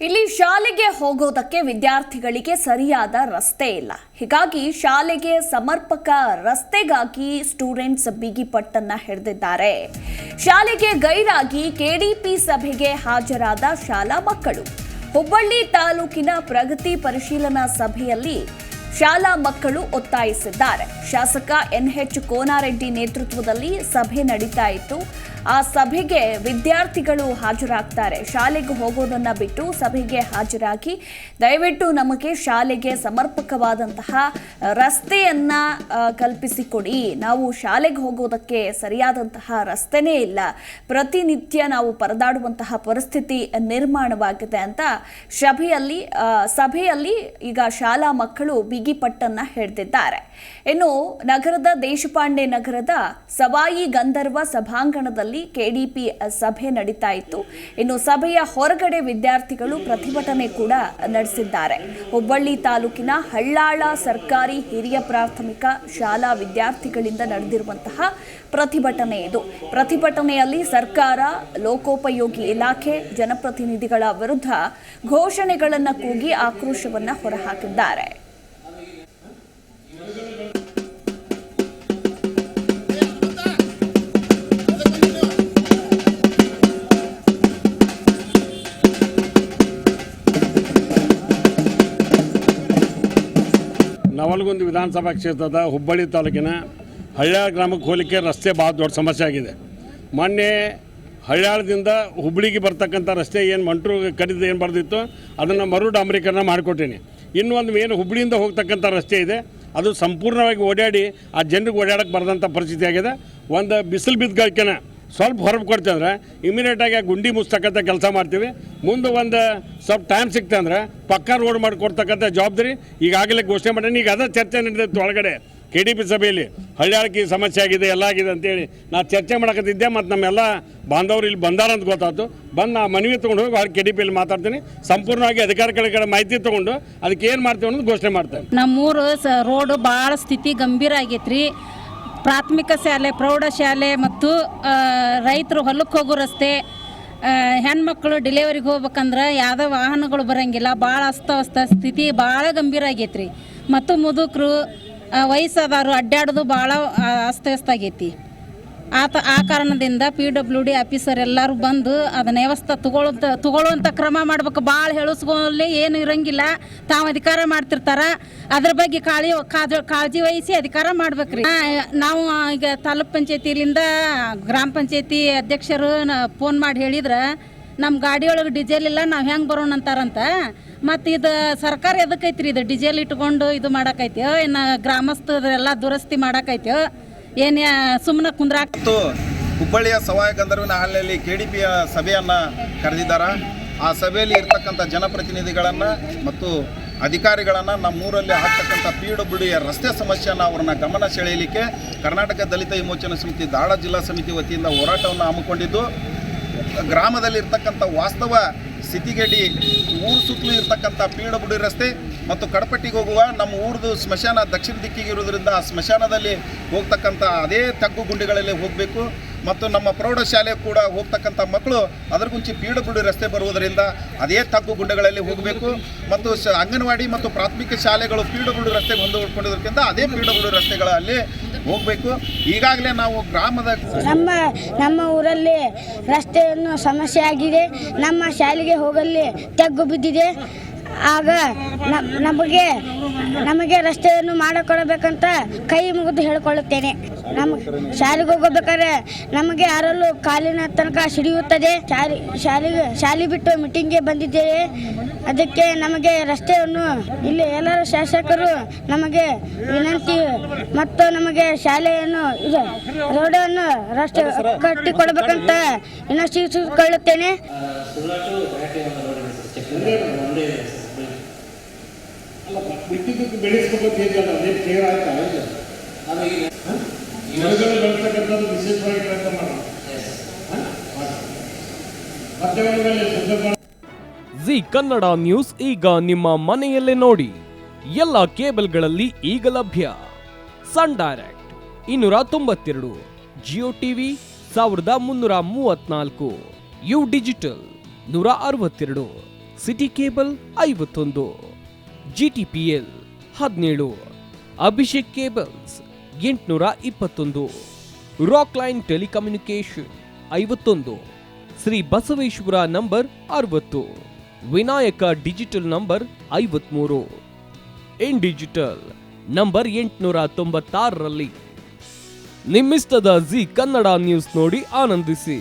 ಇಲ್ಲಿ ಶಾಲೆಗೆ ಹೋಗೋದಕ್ಕೆ ವಿದ್ಯಾರ್ಥಿಗಳಿಗೆ ಸರಿಯಾದ ರಸ್ತೆ ಇಲ್ಲ. ಹೀಗಾಗಿ ಶಾಲೆಗೆ ಸಮರ್ಪಕ ರಸ್ತೆಗಾಗಿ ಸ್ಟೂಡೆಂಟ್ಸ್ ಬಿಗಿಪಟ್ಟನ್ನ ಹಿಡಿದಿದ್ದಾರೆ. ಶಾಲೆಗೆ ಗೈರಾಗಿ ಕೆಡಿಪಿ ಸಭೆಗೆ ಹಾಜರಾದ ಶಾಲಾ ಮಕ್ಕಳು. ಹುಬ್ಬಳ್ಳಿ ತಾಲೂಕಿನ ಪ್ರಗತಿ ಪರಿಶೀಲನಾ ಸಭೆಯಲ್ಲಿ ಶಾಲಾ ಮಕ್ಕಳು ಒತ್ತಾಯಿಸಿದ್ದಾರೆ. ಶಾಸಕ NH ಕೋನಾರೆಡ್ಡಿ ನೇತೃತ್ವದಲ್ಲಿ ಸಭೆ ನಡೀತಾ ಇತ್ತು. ಆ ಸಭೆಗೆ ವಿದ್ಯಾರ್ಥಿಗಳು ಹಾಜರಾಗ್ತಾರೆ. ಶಾಲೆಗೆ ಹೋಗೋದನ್ನ ಬಿಟ್ಟು ಸಭೆಗೆ ಹಾಜರಾಗಿ ದಯವಿಟ್ಟು ನಮಗೆ ಶಾಲೆಗೆ ಸಮರ್ಪಕವಾದಂತಹ ರಸ್ತೆಯನ್ನ ಕಲ್ಪಿಸಿಕೊಡಿ. ನಾವು ಶಾಲೆಗೆ ಹೋಗೋದಕ್ಕೆ ಸರಿಯಾದಂತಹ ರಸ್ತೆನೇ ಇಲ್ಲ. ಪ್ರತಿನಿತ್ಯ ನಾವು ಪರದಾಡುವಂತಹ ಪರಿಸ್ಥಿತಿ ನಿರ್ಮಾಣವಾಗಿದೆ ಅಂತ ಸಭೆಯಲ್ಲಿ ಈಗ ಶಾಲಾ ಮಕ್ಕಳು ಬಿಗಿಪಟ್ಟನ್ನ ಹಿಡಿದಿದ್ದಾರೆ. ಇನ್ನು ನಗರದ ದೇಶಪಾಂಡೆ ನಗರದ ಸವಾಯಿ ಗಂಧರ್ವ ಸಭಾಂಗಣದಲ್ಲಿ ಕೆಡಿಪಿ ಸಭೆ ನಡೀತಾ ಇತ್ತು. ಇನ್ನು ಸಭೆಯ ಹೊರಗಡೆ ವಿದ್ಯಾರ್ಥಿಗಳು ಪ್ರತಿಭಟನೆ ಕೂಡ ನಡೆಸಿದ್ದಾರೆ. ಹುಬ್ಬಳ್ಳಿ ತಾಲೂಕಿನ ಹಳ್ಳಾಳ ಸರ್ಕಾರಿ ಹಿರಿಯ ಪ್ರಾಥಮಿಕ ಶಾಲಾ ವಿದ್ಯಾರ್ಥಿಗಳಿಂದ ನಡೆದಿರುವಂತಹ ಪ್ರತಿಭಟನೆ ಇದು. ಪ್ರತಿಭಟನೆಯಲ್ಲಿ ಸರ್ಕಾರ, ಲೋಕೋಪಯೋಗಿ ಇಲಾಖೆ, ಜನಪ್ರತಿನಿಧಿಗಳ ವಿರುದ್ಧ ಘೋಷಣೆಗಳನ್ನು ಕೂಗಿ ಆಕ್ರೋಶವನ್ನ ಹೊರಹಾಕಿದ್ದಾರೆ. ನವಲಗುಂದ ವಿಧಾನಸಭಾ ಕ್ಷೇತ್ರದ ಹುಬ್ಬಳ್ಳಿ ತಾಲೂಕಿನ ಹಳ್ಯಾಳ ಗ್ರಾಮಕ್ಕೆ ಹೋಗಲಿಕ್ಕೆ ರಸ್ತೆ ಭಾಳ ದೊಡ್ಡ ಸಮಸ್ಯೆ ಆಗಿದೆ. ಮೊನ್ನೆ ಹಳ್ಯಾಳದಿಂದ ಹುಬ್ಬಳ್ಳಿಗೆ ಬರ್ತಕ್ಕಂಥ ರಸ್ತೆ ಏನು ಮಂಟ್ರು ಕಡಿದು ಏನು ಬರ್ದಿತ್ತು ಅದನ್ನು ಮರು ಡಾಂಬರೀಕರಣ ಮಾಡಿಕೊಟ್ಟೀನಿ. ಇನ್ನೂ ಒಂದು ಏನು ಹುಬ್ಬಳ್ಳಿಯಿಂದ ಹೋಗ್ತಕ್ಕಂಥ ರಸ್ತೆ ಇದೆ, ಅದು ಸಂಪೂರ್ಣವಾಗಿ ಓಡಾಡಿ ಆ ಜನರಿಗೆ ಓಡಾಡಕ್ಕೆ ಬರದಂಥ ಪರಿಸ್ಥಿತಿ ಆಗಿದೆ. ಒಂದು ಬಿಸಿಲು ಬಿದ್ದಗಳಿಕೆನ ಸ್ವಲ್ಪ ಹೊರಗೆ ಕೊಡ್ತೀವಿ ಅಂದರೆ ಇಮಿಡಿಯೇಟಾಗಿ ಆ ಗುಂಡಿ ಮುಚ್ಚತಕ್ಕಂಥ ಕೆಲಸ ಮಾಡ್ತೀವಿ. ಮುಂದೆ ಒಂದು ಸ್ವಲ್ಪ ಟೈಮ್ ಸಿಕ್ತೆ ಅಂದರೆ ಪಕ್ಕಾ ರೋಡ್ ಮಾಡಿಕೊಡ್ತಕ್ಕಂಥ ಜವಾಬ್ದಾರಿ ಈಗಾಗಲೇ ಘೋಷಣೆ ಮಾಡೀನಿ. ಈಗ ಅದೇ ಚರ್ಚೆ ನಡೆದಿತ್ತು ಒಳಗಡೆ ಕೆಡಿಪಿ ಸಭೆಯಲ್ಲಿ. ಹಳ್ಯಾಳಕ್ಕೆ ಸಮಸ್ಯೆ ಆಗಿದೆ, ಎಲ್ಲ ಆಗಿದೆ ಅಂತೇಳಿ ನಾನು ಚರ್ಚೆ ಮಾಡಕತ್ತಿದ್ದೆ. ಮತ್ತು ನಮ್ಮೆಲ್ಲ ಬಾಂಧವರು ಇಲ್ಲಿ ಬಂದಾರ ಅಂತ ಗೊತ್ತಾಯ್ತು. ಬಂದು ಆ ಮನವಿ ತೊಗೊಂಡು ಹೋಗಿ ಅವ್ರು ಕೆಡಿಪಿಯಲ್ಲಿ ಮಾತಾಡ್ತೀನಿ. ಸಂಪೂರ್ಣವಾಗಿ ಅಧಿಕಾರಿಗಳ ಮಾಹಿತಿ ತೊಗೊಂಡು ಅದಕ್ಕೆ ಏನು ಮಾಡ್ತೀವಿ ಅನ್ನೋದು ಘೋಷಣೆ ಮಾಡ್ತೇನೆ. ನಮ್ಮೂರು ರೋಡು ಭಾಳ ಸ್ಥಿತಿ ಗಂಭೀರ ಆಗೈತೆ ರೀ. ಪ್ರಾಥಮಿಕ ಶಾಲೆ, ಪ್ರೌಢಶಾಲೆ ಮತ್ತು ರೈತರು ಹೊಲಕ್ಕೆ ಹೋಗೋ ರಸ್ತೆ, ಹೆಣ್ಮಕ್ಳು ಡೆಲಿವರಿಗೆ ಹೋಗ್ಬೇಕಂದ್ರೆ ಯಾವುದೇ ವಾಹನಗಳು ಬರೋಂಗಿಲ್ಲ. ಭಾಳ ಅಸ್ತವ್ಯಸ್ತ ಸ್ಥಿತಿ ಭಾಳ ಗಂಭೀರ ಆಗೈತೆ ರೀ. ಮತ್ತು ಮುದುಕರು, ವಯಸ್ಸಾದವರು ಅಡ್ಡಾಡೋದು ಭಾಳ ಅಸ್ತವ್ಯಸ್ತ ಆಗೈತಿ. ಆ ಕಾರಣದಿಂದ PWD ಆಫೀಸರ್ ಎಲ್ಲರೂ ಬಂದು ಅದನ್ನ ವ್ಯವಸ್ಥೆ ತಗೊಳ್ಳುವಂಥ ಕ್ರಮ ಮಾಡ್ಬೇಕು. ಭಾಳ ಹೇಳಿಸ್ಕೊಳ್ಳಿ ಏನು ಇರೋಂಗಿಲ್ಲ. ತಾವು ಅಧಿಕಾರ ಮಾಡ್ತಿರ್ತಾರೆ, ಅದ್ರ ಬಗ್ಗೆ ಕಾಳಜಿ ವಹಿಸಿ ಅಧಿಕಾರ ಮಾಡ್ಬೇಕ್ರಿ. ನಾವು ಈಗ ತಾಲೂಕ್ ಪಂಚಾಯತಿಲಿಂದ ಗ್ರಾಮ ಪಂಚಾಯತಿ ಅಧ್ಯಕ್ಷರು ಫೋನ್ ಮಾಡಿ ಹೇಳಿದ್ರೆ ನಮ್ಮ ಗಾಡಿಯೊಳಗೆ ಡಿಜೆಲ್ ಇಲ್ಲ, ನಾವು ಹೆಂಗೆ ಬರೋಣ ಅಂತಾರಂತ. ಮತ್ತು ಇದು ಸರ್ಕಾರ ಎದಕ್ಕೈತ್ರಿ? ಇದು ಡಿಜೆಲ್ ಇಟ್ಕೊಂಡು ಇದು ಮಾಡಕೈತೋ ಏನು ಗ್ರಾಮಸ್ಥರೆಲ್ಲ ದುರಸ್ತಿ ಮಾಡಕೈತೋ ಏನು ಸುಮ್ಮನೆ ಕುಂದ್ರಾಕ್ತು? ಹುಬ್ಬಳ್ಳಿಯ ಸವಾಯಿ ಗಂಧರ್ವಿನ ಹಾಲಿನಲ್ಲಿ ಕೆಡಿಪಿಯ ಸಭೆಯನ್ನು ಕರೆದಿದ್ದಾರೆ. ಆ ಸಭೆಯಲ್ಲಿ ಇರ್ತಕ್ಕಂಥ ಜನಪ್ರತಿನಿಧಿಗಳನ್ನು ಮತ್ತು ಅಧಿಕಾರಿಗಳನ್ನು ನಮ್ಮೂರಲ್ಲಿ ಆಗ್ತಕ್ಕಂಥ PWD ರಸ್ತೆ ಸಮಸ್ಯೆಯನ್ನು ಅವ್ರನ್ನ ಗಮನ ಸೆಳೆಯಲಿಕ್ಕೆ ಕರ್ನಾಟಕ ದಲಿತ ವಿಮೋಚನಾ ಸಮಿತಿ ಧಾರವಾಡ ಜಿಲ್ಲಾ ಸಮಿತಿ ವತಿಯಿಂದ ಹೋರಾಟವನ್ನು ಹಮ್ಮಿಕೊಂಡಿದ್ದು, ಗ್ರಾಮದಲ್ಲಿರ್ತಕ್ಕಂಥ ವಾಸ್ತವ ಸ್ಥಿತಿಗತಿ ಊರು ಸುತ್ತಲೂ ಇರ್ತಕ್ಕಂಥ PWD ರಸ್ತೆ ಮತ್ತು ಕಡಪಟ್ಟಿಗೆ ಹೋಗುವ ನಮ್ಮ ಊರದು ಸ್ಮಶಾನ ದಕ್ಷಿಣ ದಿಕ್ಕಿಗೆ ಇರೋದ್ರಿಂದ ಆ ಸ್ಮಶಾನದಲ್ಲಿ ಹೋಗ್ತಕ್ಕಂಥ ಅದೇ ತಗ್ಗು ಗುಂಡಿಗಳಲ್ಲಿ ಹೋಗಬೇಕು. ಮತ್ತು ನಮ್ಮ ಪ್ರೌಢಶಾಲೆ ಕೂಡ ಹೋಗ್ತಕ್ಕಂಥ ಮಕ್ಕಳು ಅದರಗುಂಚಿ PWD ರಸ್ತೆ ಬರುವುದರಿಂದ ಅದೇ ತಗ್ಗು ಗುಂಡೆಗಳಲ್ಲಿ ಹೋಗಬೇಕು. ಮತ್ತು ಅಂಗನವಾಡಿ ಮತ್ತು ಪ್ರಾಥಮಿಕ ಶಾಲೆಗಳು PWD ರಸ್ತೆ ಹೊಂದಿಕೊಂಡಿರೋದ್ರಿಂದ ಅದೇ PWD ರಸ್ತೆಗಳಲ್ಲಿ ಹೋಗಬೇಕು. ಈಗಾಗಲೇ ನಾವು ಗ್ರಾಮದ ನಮ್ಮ ಊರಲ್ಲಿ ರಸ್ತೆಯನ್ನು ಸಮಸ್ಯೆ ಆಗಿದೆ. ನಮ್ಮ ಶಾಲೆಗೆ ಹೋಗಲಿ ತಗ್ಗು ಬಿದ್ದಿದೆ. ಆಗ ನಮಗೆ ರಸ್ತೆಯನ್ನು ಮಾಡಿಕೊಡಬೇಕಂತ ಕೈ ಮುಗಿದು ಹೇಳಿಕೊಳ್ಳುತ್ತೇನೆ. ನಮಗೆ ಶಾಲೆಗೆ ಹೋಗಬೇಕಾದ್ರೆ ನಮಗೆ ಯಾರಲ್ಲೂ ಕಾಲಿನ ತನಕ ಸಿಡಿಯುತ್ತದೆ. ಶಾಲೆ ಬಿಟ್ಟು ಮೀಟಿಂಗ್ಗೆ ಬಂದಿದ್ದೇವೆ. ಅದಕ್ಕೆ ನಮಗೆ ರಸ್ತೆಯನ್ನು ಇಲ್ಲಿ ಎಲ್ಲರೂ ಶಾಸಕರು ನಮಗೆ ವಿನಂತಿ ಮತ್ತು ನಮಗೆ ಶಾಲೆಯನ್ನು ರೋಡನ್ನು ರಸ್ತೆ ಕಟ್ಟಿಕೊಡಬೇಕಂತ ವಿನಂತಿಸಿಕೊಳ್ಳುತ್ತೇನೆ. ಜಿ ಕನ್ನಡ ನ್ಯೂಸ್ ಈಗ ನಿಮ್ಮ ಮನೆಯಲ್ಲೇ ನೋಡಿ. ಎಲ್ಲ ಕೇಬಲ್ಗಳಲ್ಲಿ ಈಗ ಲಭ್ಯ. Sun Direct 292, Jio TV 1334, U digital 162, city cable 51, GTPL 17, Abhishek cables 821, Rockline telecommunication 51, Shri Basaveshwara number 60, Vinayaka digital number 53, in digital number 896ರಲ್ಲಿ ನಿಮ್ಮಿಸ್ತದ ಜಿ ಕನ್ನಡ ನ್ಯೂಸ್ ನೋಡಿ ಆನಂದಿಸಿ.